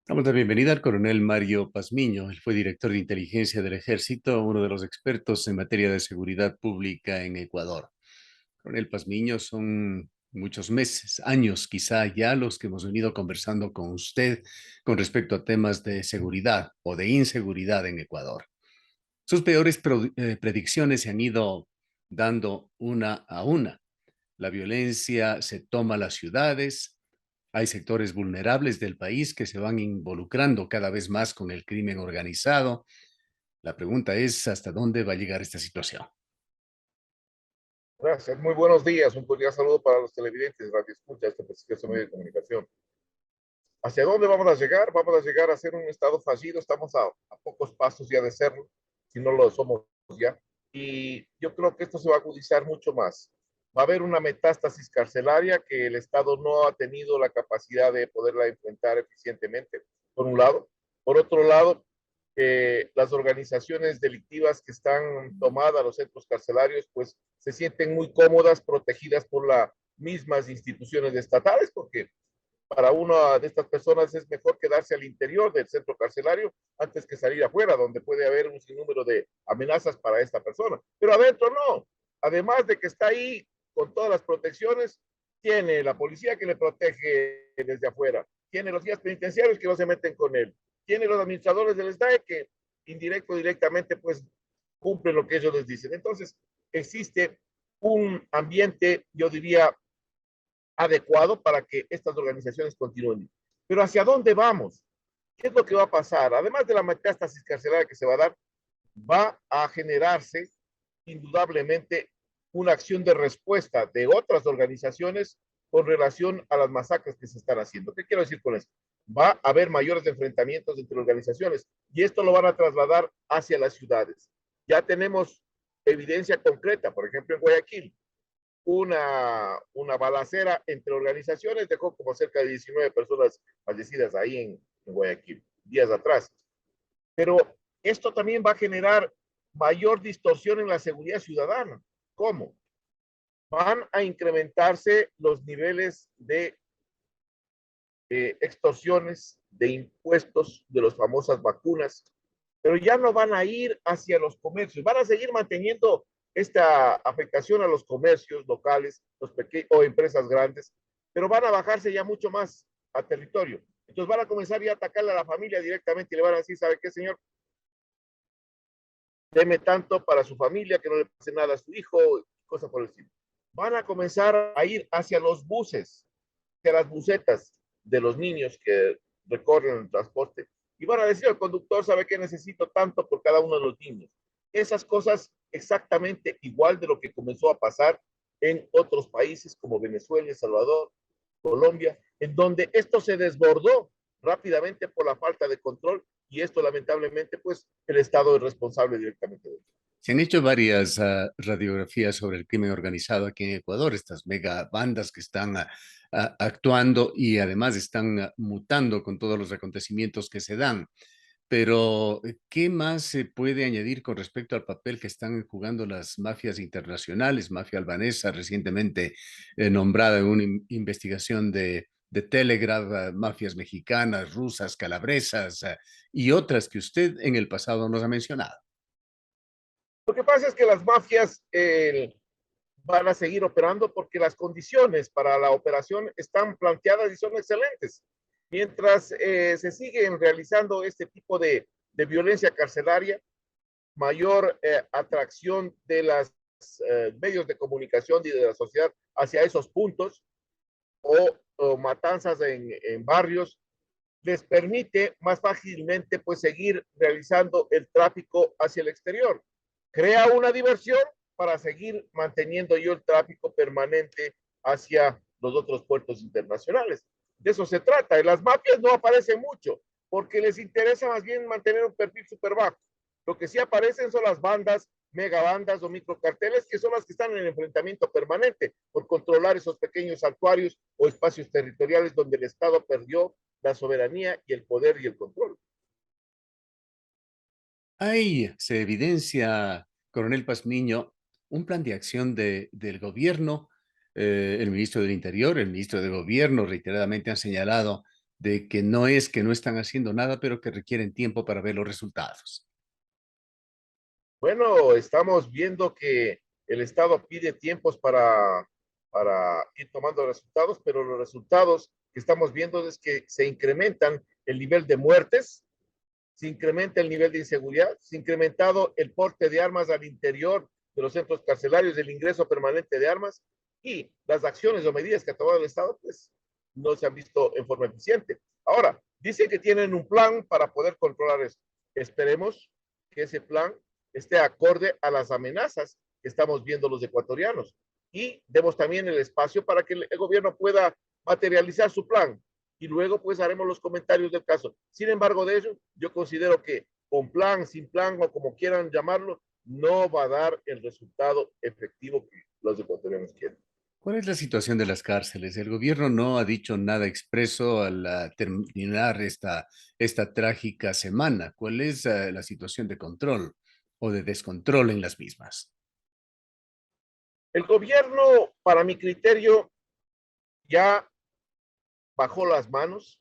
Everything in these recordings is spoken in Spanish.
Damos la bienvenida al coronel Mario Pazmiño. Él fue director de inteligencia del Ejército, uno de los expertos en materia de seguridad pública en Ecuador. Coronel Pazmiño, son muchos meses, años quizá ya los que hemos venido conversando con usted con respecto a temas de seguridad o de inseguridad en Ecuador. Sus peores predicciones se han ido dando una a una. La violencia se toma las ciudades, hay sectores vulnerables del país que se van involucrando cada vez más con el crimen organizado. La pregunta es, ¿hasta dónde va a llegar esta situación? Gracias, muy buenos días. Un cordial saludo para los televidentes, radio escucha, este prestigioso medio de comunicación. ¿Hacia dónde vamos a llegar? Vamos a llegar a ser un estado fallido. Estamos a pocos pasos ya de serlo, si no lo somos ya. Y yo creo que esto se va a agudizar mucho más. Va a haber una metástasis carcelaria que el Estado no ha tenido la capacidad de poderla enfrentar eficientemente, por un lado. Por otro lado, las organizaciones delictivas que están tomadas, los centros carcelarios, pues se sienten muy cómodas, protegidas por las mismas instituciones estatales, porque para una de estas personas es mejor quedarse al interior del centro carcelario antes que salir afuera, donde puede haber un sinnúmero de amenazas para esta persona. Pero adentro no. Además de que está ahí con todas las protecciones, tiene la policía que le protege desde afuera, tiene los guías penitenciarios que no se meten con él, tiene los administradores del SDAE que indirecto o directamente pues cumplen lo que ellos les dicen. Entonces existe un ambiente, yo diría, adecuado para que estas organizaciones continúen. Pero ¿hacia dónde vamos? ¿Qué es lo que va a pasar? Además de la metástasis carcelaria que se va a dar, va a generarse indudablemente una acción de respuesta de otras organizaciones con relación a las masacres que se están haciendo. ¿Qué quiero decir con esto? Va a haber mayores enfrentamientos entre organizaciones y esto lo van a trasladar hacia las ciudades. Ya tenemos evidencia concreta, por ejemplo, en Guayaquil, una balacera entre organizaciones dejó como cerca de 19 personas fallecidas ahí en Guayaquil, días atrás. Pero esto también va a generar mayor distorsión en la seguridad ciudadana. ¿Cómo? Van a incrementarse los niveles de extorsiones, de impuestos, de las famosas vacunas, pero ya no van a ir hacia los comercios, van a seguir manteniendo esta afectación a los comercios locales, los pequeños o empresas grandes, pero van a bajarse ya mucho más a territorio. Entonces van a comenzar ya a atacarle a la familia directamente y le van a decir, ¿sabe qué, señor? Deme tanto para su familia, que no le pase nada a su hijo, cosa por el estilo. Van a comenzar a ir hacia los buses, hacia las busetas de los niños que recorren el transporte y van a decir al conductor, ¿sabe qué? Necesito tanto por cada uno de los niños. Esas cosas exactamente igual de lo que comenzó a pasar en otros países como Venezuela, El Salvador, Colombia, en donde esto se desbordó rápidamente por la falta de control y esto lamentablemente pues el Estado es responsable directamente de ello. Se han hecho varias radiografías sobre el crimen organizado aquí en Ecuador, estas mega bandas que están actuando y además están mutando con todos los acontecimientos que se dan. Pero, ¿qué más se puede añadir con respecto al papel que están jugando las mafias internacionales? Mafia albanesa, recientemente nombrada en una investigación de Telegraph, mafias mexicanas, rusas, calabresas, y otras que usted en el pasado nos ha mencionado. Lo que pasa es que las mafias van a seguir operando porque las condiciones para la operación están planteadas y son excelentes. Mientras se siguen realizando este tipo de violencia carcelaria, mayor atracción de los medios de comunicación y de la sociedad hacia esos puntos o matanzas en barrios, les permite más fácilmente pues seguir realizando el tráfico hacia el exterior. Crea una diversión para seguir manteniendo yo el tráfico permanente hacia los otros puertos internacionales. De eso se trata. En las mafias no aparecen mucho porque les interesa más bien mantener un perfil súper bajo. Lo que sí aparecen son las bandas, megabandas o microcarteles, que son las que están en el enfrentamiento permanente por controlar esos pequeños santuarios o espacios territoriales donde el Estado perdió la soberanía y el poder y el control. Ahí se evidencia, coronel Pazmiño, un plan de acción del gobierno. El ministro del Interior, el ministro de Gobierno reiteradamente han señalado de que no es que no están haciendo nada, pero que requieren tiempo para ver los resultados. Bueno, estamos viendo que el Estado pide tiempos para ir tomando resultados, pero los resultados que estamos viendo es que se incrementan el nivel de muertes, se incrementa el nivel de inseguridad, se ha incrementado el porte de armas al interior de los centros carcelarios, el ingreso permanente de armas y las acciones o medidas que ha tomado el Estado, pues no se han visto en forma eficiente. Ahora, dicen que tienen un plan para poder controlar esto. Esperemos que ese plan esté acorde a las amenazas que estamos viendo los ecuatorianos y demos también el espacio para que el gobierno pueda materializar su plan y luego pues haremos los comentarios del caso. Sin embargo, de eso, yo considero que con plan, sin plan o como quieran llamarlo, no va a dar el resultado efectivo que los ecuatorianos quieren. ¿Cuál es la situación de las cárceles? El gobierno no ha dicho nada expreso al terminar esta trágica semana. ¿Cuál es la situación de control o de descontrol en las mismas? El gobierno, para mi criterio, ya bajó las manos,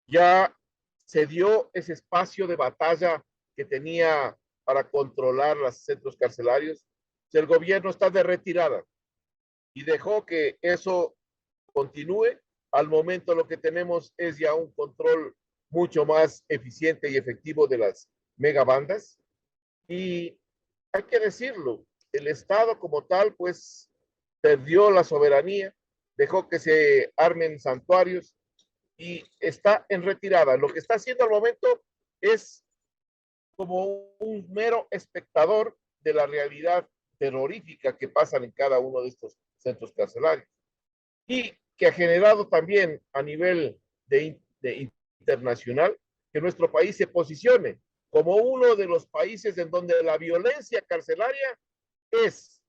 ya se dio ese espacio de batalla que tenía para controlar los centros carcelarios. El gobierno está de retirada y dejó que eso continúe. Al momento lo que tenemos es ya un control mucho más eficiente y efectivo de las megabandas. Y hay que decirlo, el Estado como tal, pues perdió la soberanía, dejó que se armen santuarios y está en retirada. Lo que está haciendo al momento es como un mero espectador de la realidad terrorífica que pasan en cada uno de estos centros carcelarios y que ha generado también a nivel de internacional que nuestro país se posicione como uno de los países en donde la violencia carcelaria es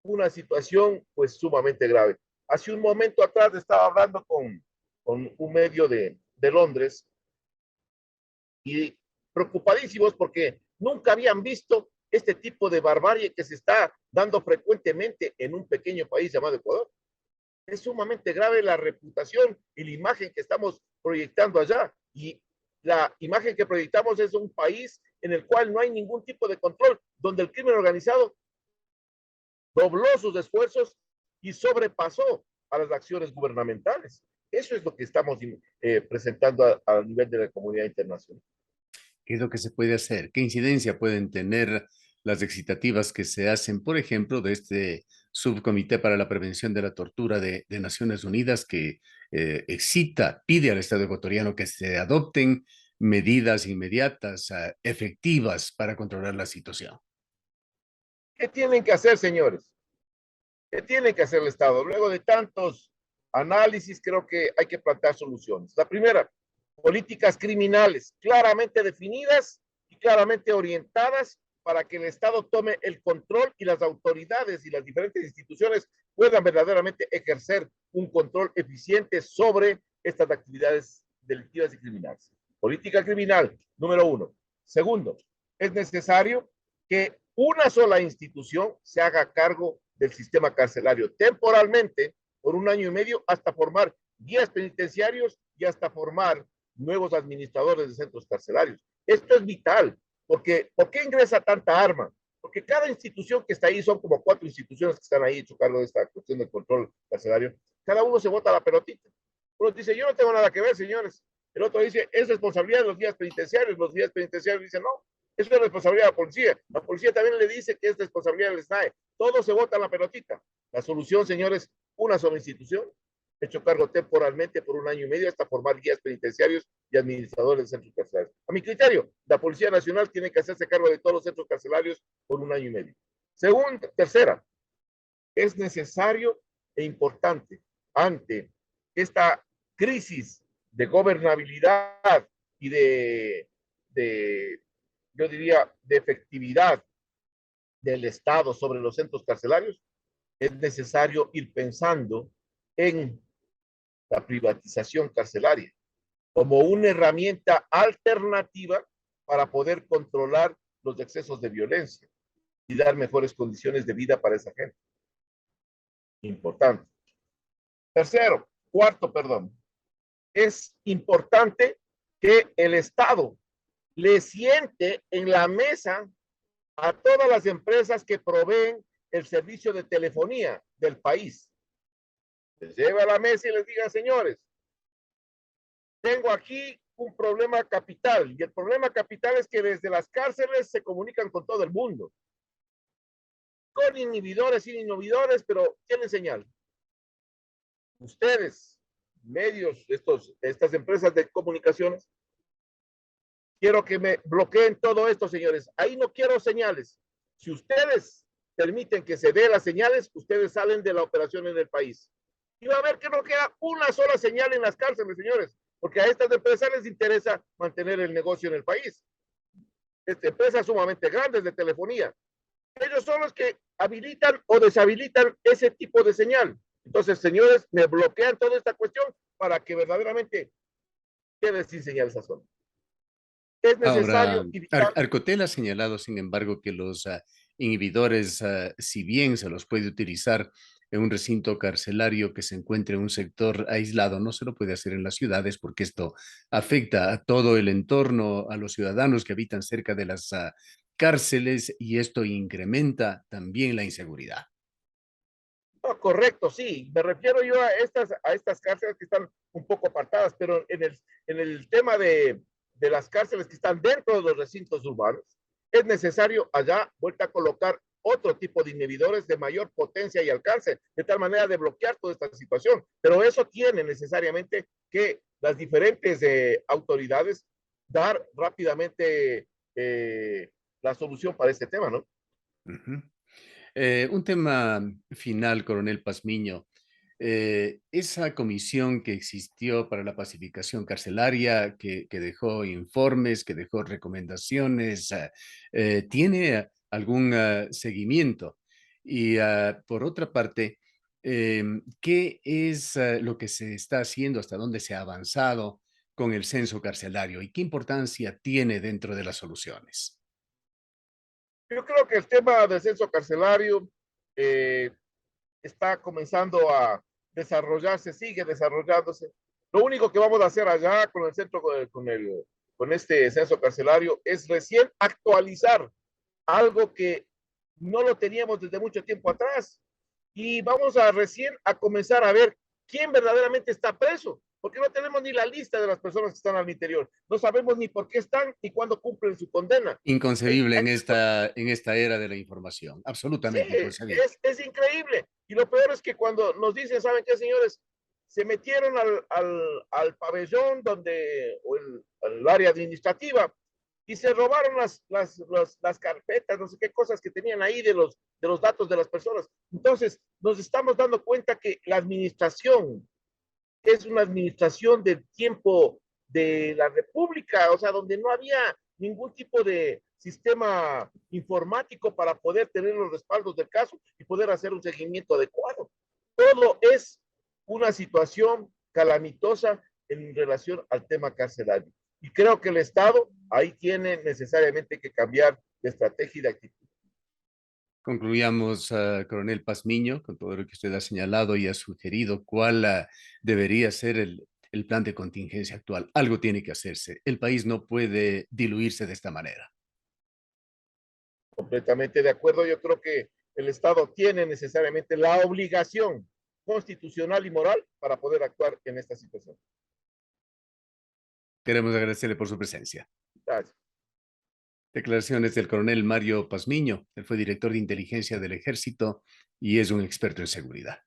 una situación pues sumamente grave. Hace un momento atrás estaba hablando con un medio de Londres y preocupadísimos porque nunca habían visto este tipo de barbarie que se está dando frecuentemente en un pequeño país llamado Ecuador. Es sumamente grave la reputación y la imagen que estamos proyectando allá. Y la imagen que proyectamos es un país en el cual no hay ningún tipo de control, donde el crimen organizado dobló sus esfuerzos y sobrepasó a las acciones gubernamentales. Eso es lo que estamos presentando a nivel de la comunidad internacional. ¿Qué es lo que se puede hacer? ¿Qué incidencia pueden tener las excitativas que se hacen, por ejemplo, de este subcomité para la prevención de la tortura de Naciones Unidas que pide al Estado ecuatoriano que se adopten medidas inmediatas, efectivas para controlar la situación? ¿Qué tienen que hacer, señores? ¿Qué tiene que hacer el Estado? Luego de tantos análisis, creo que hay que plantear soluciones. La primera, políticas criminales claramente definidas y claramente orientadas para que el Estado tome el control y las autoridades y las diferentes instituciones puedan verdaderamente ejercer un control eficiente sobre estas actividades delictivas y criminales. Política criminal, número uno. Segundo, es necesario que una sola institución se haga cargo del sistema carcelario temporalmente por un año y medio hasta formar guías penitenciarios y hasta formar nuevos administradores de centros carcelarios. Esto es vital, porque ¿por qué ingresa tanta arma? Porque cada institución que está ahí, son como 4 instituciones que están ahí hecho cargo de esta cuestión del control carcelario, cada uno se bota la pelotita. Uno dice, yo no tengo nada que ver, señores. El otro dice, es responsabilidad de los guías penitenciarios. Los guías penitenciarios dicen, no, eso es responsabilidad de la policía. La policía también le dice que es responsabilidad del SNAE. Todo se vota en la pelotita. La solución, señores, una sola institución, hecho cargo temporalmente por un año y medio hasta formar guías penitenciarios y administradores de centros carcelarios. A mi criterio, la Policía Nacional tiene que hacerse cargo de todos los centros carcelarios por un año y medio. Segunda, tercera, es necesario e importante ante esta crisis de gobernabilidad y yo diría, de efectividad del Estado sobre los centros carcelarios, es necesario ir pensando en la privatización carcelaria como una herramienta alternativa para poder controlar los excesos de violencia y dar mejores condiciones de vida para esa gente. Importante. Tercero, cuarto, perdón, es importante que el Estado le siente en la mesa a todas las empresas que proveen el servicio de telefonía del país. Les lleve a la mesa y les diga, señores, tengo aquí un problema capital, y el problema capital es que desde las cárceles se comunican con todo el mundo, con inhibidores, sin inhibidores, pero tienen señal. Ustedes, medios, estas empresas de comunicaciones, quiero que me bloqueen todo esto, señores. Ahí no quiero señales. Si ustedes permiten que se dé las señales, ustedes salen de la operación en el país. Y va a ver que no queda una sola señal en las cárceles, señores, porque a estas empresas les interesa mantener el negocio en el país. Empresas sumamente grandes de telefonía. Ellos son los que habilitan o deshabilitan ese tipo de señal. Entonces, señores, me bloquean toda esta cuestión para que verdaderamente quede sin señal esa zona. Es Ahora, necesario evitar. Arcotel ha señalado, sin embargo, que los inhibidores, si bien se los puede utilizar en un recinto carcelario que se encuentre en un sector aislado, no se lo puede hacer en las ciudades porque esto afecta a todo el entorno, a los ciudadanos que habitan cerca de las cárceles y esto incrementa también la inseguridad. No, correcto, sí. Me refiero yo a estas cárceles que están un poco apartadas, pero en el tema de las cárceles que están dentro de los recintos urbanos, es necesario allá vuelta a colocar otro tipo de inhibidores de mayor potencia y alcance, de tal manera de bloquear toda esta situación. Pero eso tiene necesariamente que las diferentes autoridades dar rápidamente la solución para este tema, ¿no? Ujú. Un tema final, coronel Pazmiño. Esa comisión que existió para la pacificación carcelaria, que dejó informes, que dejó recomendaciones, ¿tiene algún seguimiento? Y por otra parte, ¿qué es lo que se está haciendo, hasta dónde se ha avanzado con el censo carcelario y qué importancia tiene dentro de las soluciones? Yo creo que el tema del censo carcelario eh, está comenzando a desarrollarse, sigue desarrollándose. Lo único que vamos a hacer allá con el centro, con este censo carcelario, es recién actualizar algo que no lo teníamos desde mucho tiempo atrás. Y vamos a recién a comenzar a ver quién verdaderamente está preso, porque no tenemos ni la lista de las personas que están al interior. No sabemos ni por qué están ni cuándo cumplen su condena. Inconcebible en esta era de la información, Sí, absolutamente inconcebible. es increíble. Y lo peor es que cuando nos dicen, ¿saben qué, señores? Se metieron al pabellón o el área administrativa y se robaron las carpetas, no sé qué cosas que tenían ahí de los datos de las personas. Entonces, nos estamos dando cuenta que la administración es una administración del tiempo de la República, o sea, donde no había ningún tipo de sistema informático para poder tener los respaldos del caso y poder hacer un seguimiento adecuado. Todo es una situación calamitosa en relación al tema carcelario. Y creo que el Estado ahí tiene necesariamente que cambiar de estrategia y de actitud. Concluyamos, coronel Pazmiño, con todo lo que usted ha señalado y ha sugerido, cuál debería ser el plan de contingencia actual. Algo tiene que hacerse. El país no puede diluirse de esta manera. Completamente de acuerdo. Yo creo que el Estado tiene necesariamente la obligación constitucional y moral para poder actuar en esta situación. Queremos agradecerle por su presencia. Gracias. Declaraciones del coronel Mario Pazmiño. Él fue director de inteligencia del Ejército y es un experto en seguridad.